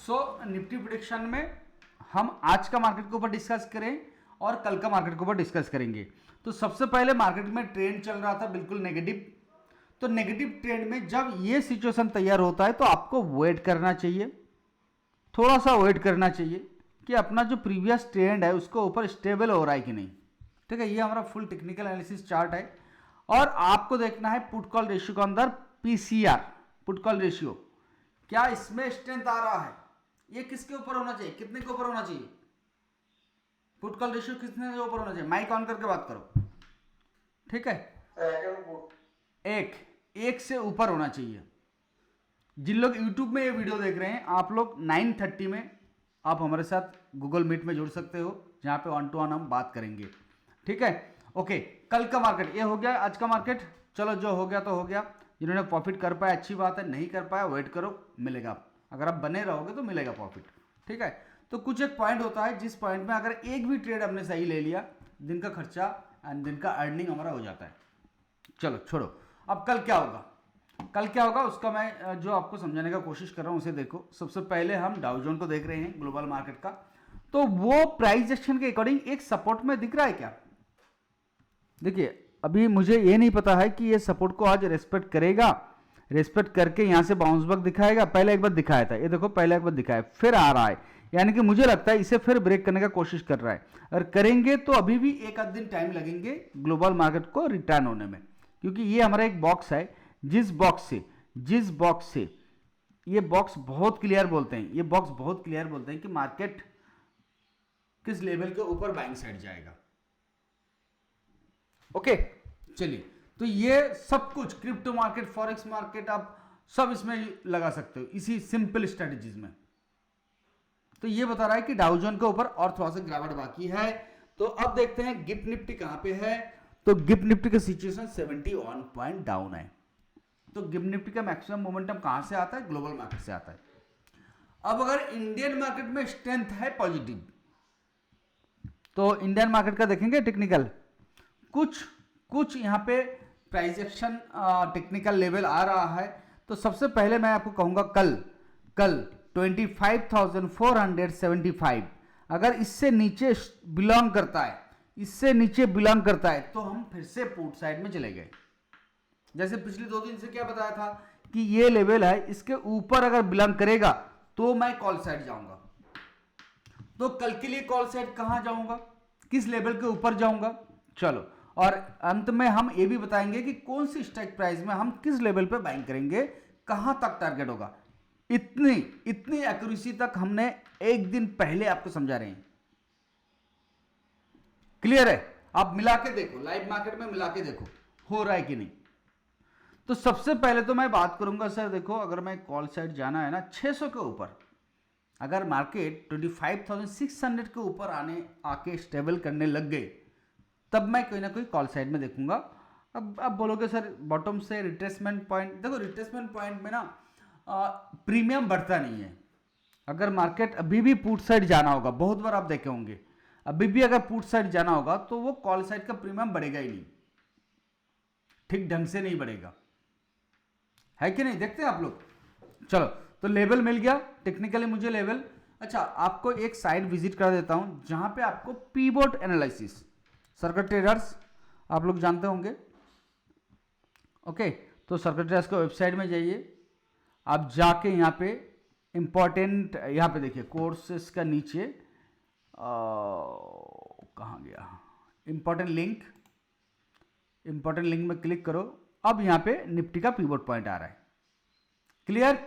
सो Nifty prediction में हम आज का मार्केट के ऊपर डिस्कस करें और कल का मार्केट के ऊपर डिस्कस करेंगे। तो सबसे पहले मार्केट में ट्रेंड चल रहा था बिल्कुल नेगेटिव। तो नेगेटिव ट्रेंड में जब ये सिचुएशन तैयार होता है तो आपको वेट करना चाहिए, थोड़ा सा वेट करना चाहिए कि अपना जो प्रीवियस ट्रेंड है उसको ऊपर स्टेबल हो रहा है कि नहीं। ठीक है, ये हमारा फुल टेक्निकल एनालिसिस चार्ट है और आपको देखना है पुट कॉल रेशियो के अंदर पीसीआर, पुट कॉल रेशियो, क्या इसमें स्ट्रेंथ आ रहा है, ये किसके ऊपर होना चाहिए, कितने के ऊपर होना चाहिए, पुट कॉल रेशियो कितने के ऊपर होना चाहिए। माइक ऑन करके बात करो, ठीक है, एक से ऊपर होना चाहिए। जिन लोग YouTube में ये वीडियो देख रहे हैं, आप लोग 9:30 में आप हमारे साथ गूगल मीट में जुड़ सकते हो, जहां पे 1 to 1 हम बात करेंगे। ठीक है, ओके। कल का मार्केट ये हो गया, आज का मार्केट चलो जो हो गया तो हो गया। जिन्होंने प्रॉफिट कर पाया अच्छी बात है, नहीं कर पाया वेट करो, मिलेगा। अगर आप बने रहोगे तो मिलेगा प्रॉफिट। ठीक है, तो कुछ एक पॉइंट होता है जिस पॉइंट में अगर एक भी ट्रेड हमने सही ले लिया, दिन का खर्चा एंड दिन का अर्निंग हमारा हो जाता है। चलो छोड़ो, अब कल क्या होगा, कल क्या होगा उसका मैं जो आपको समझाने का कोशिश कर रहा हूं उसे देखो। सबसे पहले हम डाउ जोन को देख रहे हैं, ग्लोबल मार्केट का। तो वो प्राइस एक्शन के अकॉर्डिंग एक सपोर्ट में दिख रहा है क्या? देखिए अभी मुझे ये नहीं पता है कि ये सपोर्ट को आज रेस्पेक्ट करेगा, रेस्पेक्ट करके यहां से बाउंस बैक दिखाएगा। पहले एक बार दिखाया था, ये देखो पहले एक बार दिखाया, फिर आ रहा है, यानी कि मुझे लगता है इसे फिर ब्रेक करने का कोशिश कर रहा है। और करेंगे तो अभी भी एक आध दिन टाइम लगेंगे ग्लोबल मार्केट को रिटर्न होने में, क्योंकि ये हमारा एक बॉक्स है, जिस बॉक्स से ये बॉक्स बहुत क्लियर बोलते हैं, ये बॉक्स बहुत क्लियर बोलते हैं कि मार्केट किस लेवल के ऊपर बाइंग साइड जाएगा। ओके, चलिए, तो ये सब कुछ क्रिप्टो मार्केट, फॉरेक्स मार्केट, आप सब इसमें लगा सकते हो इसी सिंपल स्ट्रेटजीज में। तो ये बता रहा है कि डाउ जोन के ऊपर और थोड़ा सा गिरावट बाकी है। तो अब देखते हैं गिफ्ट निफ्टी कहां पे है। तो गिफ्ट निफ्टी का सिचुएशन 71 पॉइंट डाउन है। तो गिफ्ट निफ्टी का मैक्सिमम मोमेंटम कहां से आता है? ग्लोबल मार्केट से आता है। अब अगर इंडियन मार्केट में स्ट्रेंथ है पॉजिटिव, तो इंडियन मार्केट का देखेंगे टेक्निकल, कुछ यहां पे प्राइस एक्शन टेक्निकल लेवल आ रहा है। तो सबसे पहले मैं आपको कहूंगा कल 25,475 अगर इससे नीचे बिलोंग करता है, इससे नीचे बिलोंग करता है तो हम फिर से पुट साइड में चले गए। जैसे पिछले 2 दिन से क्या बताया था कि ये लेवल है, इसके ऊपर अगर बिलोंग करेगा तो मैं कॉल साइड जाऊंगा। तो कल के लिए कॉल साइड कहां जाऊंगा, किस लेवल के ऊपर जाऊंगा, चलो। और अंत में हम ये भी बताएंगे कि कौन सी स्ट्राइक प्राइस में हम किस लेवल पे बाइंग करेंगे, कहां तक टारगेट होगा। इतनी एक्यूरेसी तक हमने एक दिन पहले आपको समझा रहे हैं। क्लियर है? आप मिला के देखो, लाइव मार्केट में मिला के देखो हो रहा है कि नहीं। तो सबसे पहले तो मैं बात करूंगा सर, देखो अगर मैं कॉल साइड जाना है ना 600 के ऊपर, अगर मार्केट 25,600 के ऊपर आके स्टेबल करने लग गए, तब मैं कोई ना कोई कॉल साइड में देखूंगा। अब आप बोलोगे सर बॉटम से रिट्रेसमेंट पॉइंट, देखो रिट्रेसमेंट पॉइंट में ना प्रीमियम बढ़ता नहीं है। अगर मार्केट अभी भी पुट साइड जाना होगा, बहुत बार आप देखे होंगे, अभी भी अगर पुट साइड जाना होगा तो वो कॉल साइड का प्रीमियम बढ़ेगा ही नहीं, ठीक ढंग से नहीं बढ़ेगा, है कि नहीं? देखते हैं आप लोग। चलो, तो लेवल मिल गया टेक्निकली मुझे लेवल। अच्छा, आपको एक साइट विजिट कर देता हूं जहां पे आपको पीवोट एनालिसिस, सर्किट ट्रेडर्स आप लोग जानते होंगे। ओके, तो सर्किट ट्रेडर्स के वेबसाइट में जाइए, आप जाके यहाँ पे इंपॉर्टेंट, यहाँ पे देखिए कोर्सेस का नीचे कहाँ गया, इंपॉर्टेंट लिंक में क्लिक करो। अब यहाँ पे निफ्टी का पीवोट पॉइंट आ रहा है। क्लियर?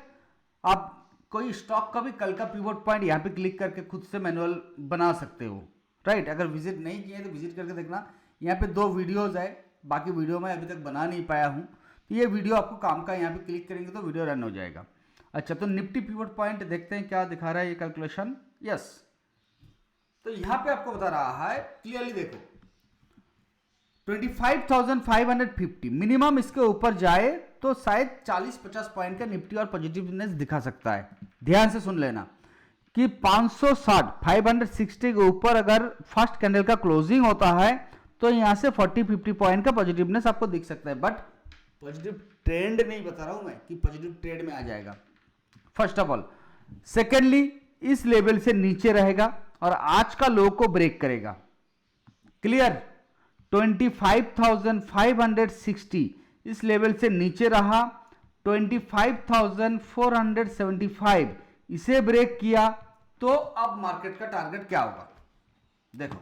आप कोई स्टॉक का भी कल का पीवोट पॉइंट यहाँ पे क्लिक करके खुद से मैनुअल बना सकते हो, राइट? अगर विजिट नहीं किए तो विजिट करके देखना। यहाँ पे 2 वीडियोज है, बाकी वीडियो मैं अभी तक बना नहीं पाया हूँ, तो ये वीडियो आपको काम का, यहाँ पे क्लिक करेंगे तो वीडियो रन हो जाएगा। अच्छा, तो निफ्टी पीवोट पॉइंट देखते हैं क्या दिखा रहा है ये कैलकुलेशन। यस, तो यहाँ पे आपको बता रहा है क्लियरली, देखो 25,550 मिनिमम इसके ऊपर जाए तो शायद 40-50 पॉइंट का निफ्टी और पॉजिटिवनेस दिखा सकता है। ध्यान से सुन लेना कि 560 के ऊपर अगर फर्स्ट कैंडल का क्लोजिंग होता है तो यहां से 40-50 पॉइंट का पॉजिटिवनेस आपको दिख सकता है। बट पॉजिटिव ट्रेंड नहीं बता रहा हूं मैं कि पॉजिटिव ट्रेंड में आ जाएगा। फर्स्ट ऑफ ऑल सेकेंडली इस लेवल से नीचे रहेगा और आज का लो को ब्रेक करेगा। क्लियर? 25,560 इस लेवल से नीचे रहा, 25,475 इसे ब्रेक किया, तो अब मार्केट का टारगेट क्या होगा? देखो,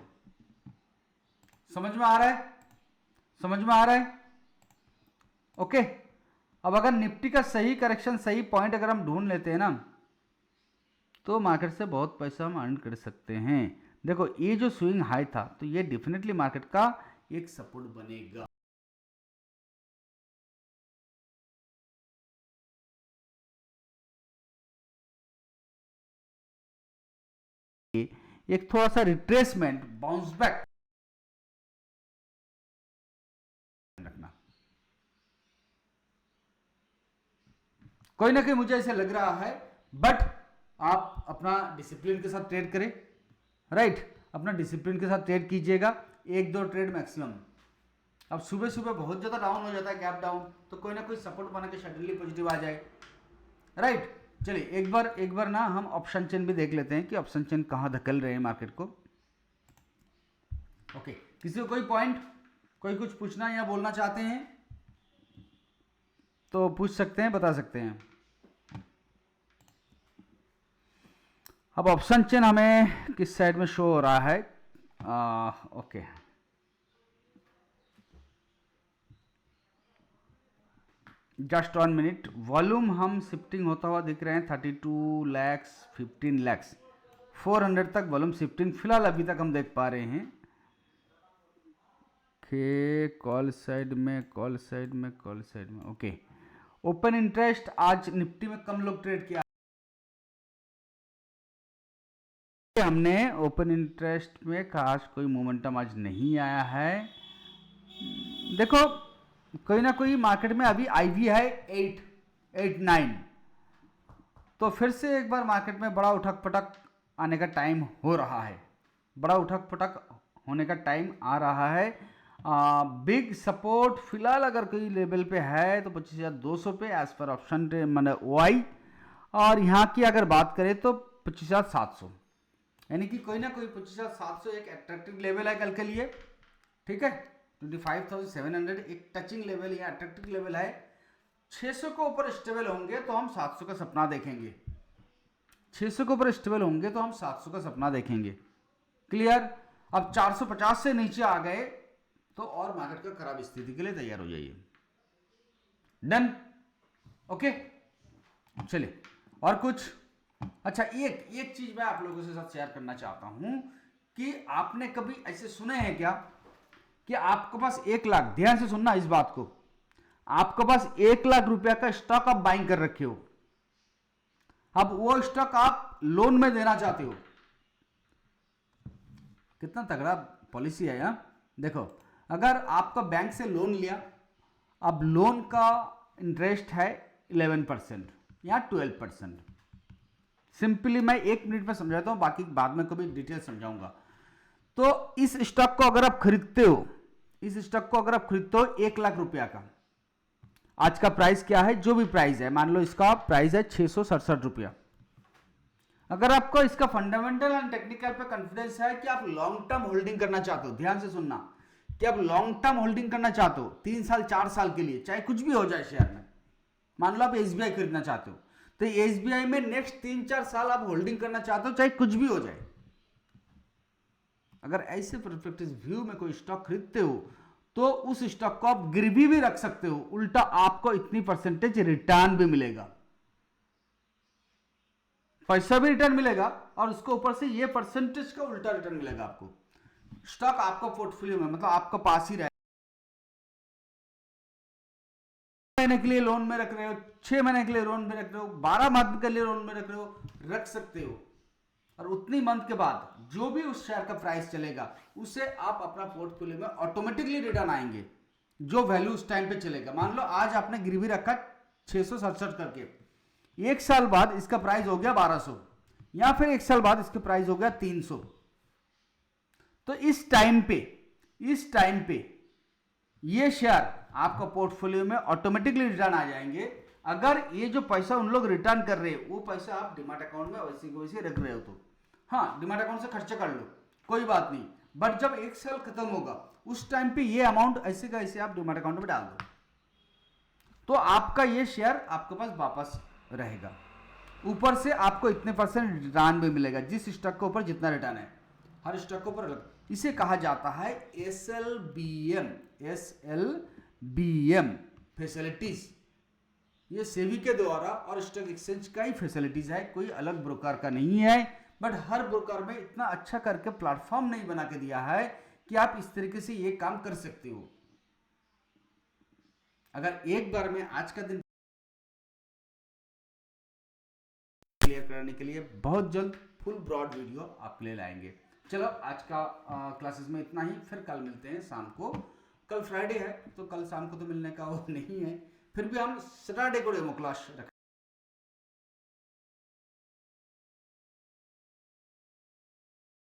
समझ में आ रहा है? समझ में आ रहा है? ओके। अब अगर निफ्टी का सही करेक्शन, सही पॉइंट अगर हम ढूंढ लेते हैं ना, तो मार्केट से बहुत पैसा हम अर्न कर सकते हैं। देखो, ये जो स्विंग हाई था, तो ये डेफिनेटली मार्केट का एक सपोर्ट बनेगा। एक थोड़ा सा रिट्रेसमेंट, बाउंस बैक रखना। कोई ना कोई मुझे ऐसे लग रहा है, बट आप अपना डिसिप्लिन के साथ ट्रेड करें, राइट? अपना डिसिप्लिन के साथ ट्रेड कीजिएगा, 1-2 ट्रेड मैक्सिमम। अब सुबह सुबह बहुत ज़्यादा डाउन हो जाता है, गैप डाउन, तो कोई ना कोई सपोर्ट बना के सडनली पॉजिटिव आ जाए, राइट? चलिए एक बार ना हम ऑप्शन चेन भी देख लेते हैं कि ऑप्शन चेन कहाँ धकेल रहे हैं मार्केट को। ओके, किसी को कोई पॉइंट, कोई कुछ पूछना या बोलना चाहते हैं तो पूछ सकते हैं, बता सकते हैं। अब ऑप्शन चेन हमें किस साइड में शो हो रहा है? Okay, just 1 minute. वॉल्यूम हम शिफ्टिंग होता हुआ दिख रहे हैं, 32 लैक्स, 15 लैक्स, 400 तक वॉल्यूम शिफ्टिंग फिलहाल अभी तक हम देख पा रहे हैं। कॉल साइड में ओके। ओपन इंटरेस्ट आज निफ्टी में कम लोग ट्रेड किया, हमने ओपन इंटरेस्ट में खास कोई मोमेंटम आज नहीं आया है। देखो, कोई ना कोई मार्केट में अभी आईवी है 8-9, तो फिर से एक बार मार्केट में बड़ा उठक पटक आने का टाइम हो रहा है, बड़ा उठक पटक होने का टाइम आ रहा है। बिग सपोर्ट फिलहाल अगर कोई लेवल पे है तो 25,200 पे एज पर ऑप्शन मैंने OI, और यहाँ की अगर बात करें तो 25,700, यानी कि कोई ना कोई 25,700 एक अट्रैक्टिव लेवल है कल के लिए, ठीक है? 25,700 एक टचिंग लेवल या अट्रैक्टिव लेवल है। 600 के ऊपर स्टेबल होंगे तो हम 700 का सपना देखेंगे, 600 के ऊपर स्टेबल होंगे तो हम 700 का सपना देखेंगे। क्लियर? अब 450 से नीचे आ गए तो और मार्केट का खराब स्थिति के लिए तैयार हो जाइए। डन? ओके, चलिए और कुछ। अच्छा, एक चीज मैं आप लोगों के साथ शेयर करना चाहता हूं कि आपने कभी ऐसे सुने हैं क्या कि आपके पास 1 लाख, ध्यान से सुनना इस बात को, आपके पास 1 लाख रुपया का स्टॉक आप बाइंग कर रखे हो, अब वो स्टॉक आप लोन में देना चाहते हो। कितना तगड़ा पॉलिसी है यार। देखो, अगर आपका बैंक से लोन लिया, अब लोन का इंटरेस्ट है 11% या 12%। सिंपली मैं 1 मिनट में समझाता हूं, बाकी बाद में कभी डिटेल समझाऊंगा। तो इस स्टॉक को अगर आप खरीदते हो, इस स्टॉक को अगर आप खरीदते हो 1 लाख रुपया का, आज का प्राइस क्या है, जो भी प्राइस है, मान लो इसका प्राइस है 667 रुपया। अगर आपको इसका फंडामेंटल एंड टेक्निकल पे कॉन्फिडेंस है कि आप लॉन्ग टर्म होल्डिंग करना चाहते हो, ध्यान से सुनना, कि आप लॉन्ग टर्म होल्डिंग करना चाहते हो 3 साल 4 साल के लिए, चाहे कुछ भी हो जाए शेयर में, मान लो आप SBI खरीदना चाहते हो, तो SBI में नेक्स्ट 3-4 साल आप होल्डिंग करना चाहते हो, चाहे कुछ भी हो जाए। अगर ऐसे परस्पेक्टिव व्यू में कोई स्टॉक खरीदते हो तो उस स्टॉक को आप गिरवी भी रख सकते हो, उल्टा आपको इतनी परसेंटेज रिटर्न भी मिलेगा, पैसा भी रिटर्न मिलेगा और उसके ऊपर से ये परसेंटेज का उल्टा रिटर्न मिलेगा आपको। स्टॉक आपका पोर्टफोलियो में, मतलब आपका पास ही रहेगा। महीने के लिए लोन में रख रहे हो, 6 महीने के लिए लोन में रख रहे हो, 12 मंथ के लिए लोन में रख रहे हो, रख सकते हो, और उतनी मंथ के बाद जो भी उस शेयर का प्राइस चलेगा उसे आप अपना पोर्टफोलियो में ऑटोमेटिकली रिटर्न आएंगे, जो वैल्यू उस टाइम पे चलेगा। मान लो आज आपने गिरवी रखा 667 करके, 1 साल बाद इसका प्राइस हो गया 1200, या फिर 1 साल बाद इसका प्राइस हो गया 300, तो इस टाइम पे ये शेयर आपका पोर्टफोलियो में ऑटोमेटिकली रिटर्न आ जाएंगे अगर ये जो पैसा उन लोग रिटर्न कर रहे हैं वो पैसा आप डिमाट अकाउंट में वैसे को वैसे रख रहे हो तो हाँ, डिमाट अकाउंट से खर्चा कर लो, कोई बात नहीं, बट जब 1 साल खत्म होगा उस टाइम पे ये अमाउंट ऐसे का ऐसे आप डिमाट अकाउंट में डाल दो, तो आपका ये शेयर आपके पास वापस रहेगा। ऊपर से आपको इतने % रिटर्न भी मिलेगा, जिस स्टॉक के ऊपर जितना रिटर्न है, हर स्टॉक के ऊपर अलग। इसे कहा जाता है SLBM फैसिलिटीज। ये सेबी के द्वारा और स्टॉक एक्सचेंज का ही फैसिलिटीज है, कोई अलग ब्रोकर का नहीं है। बट हर ब्रोकर में इतना अच्छा करके प्लेटफॉर्म नहीं बना के दिया है कि आप इस तरीके से ये काम कर सकते हो। अगर एक बार में आज का दिन क्लियर करने के लिए बहुत जल्द फुल ब्रॉड वीडियो आपके लिए लाएंगे। चलो आज का क्लासेस में इतना ही, फिर कल मिलते हैं शाम को। कल फ्राइडे है तो कल शाम को तो मिलने का वो नहीं है, फिर भी हम सैटरडे को डेमो क्लास रखें।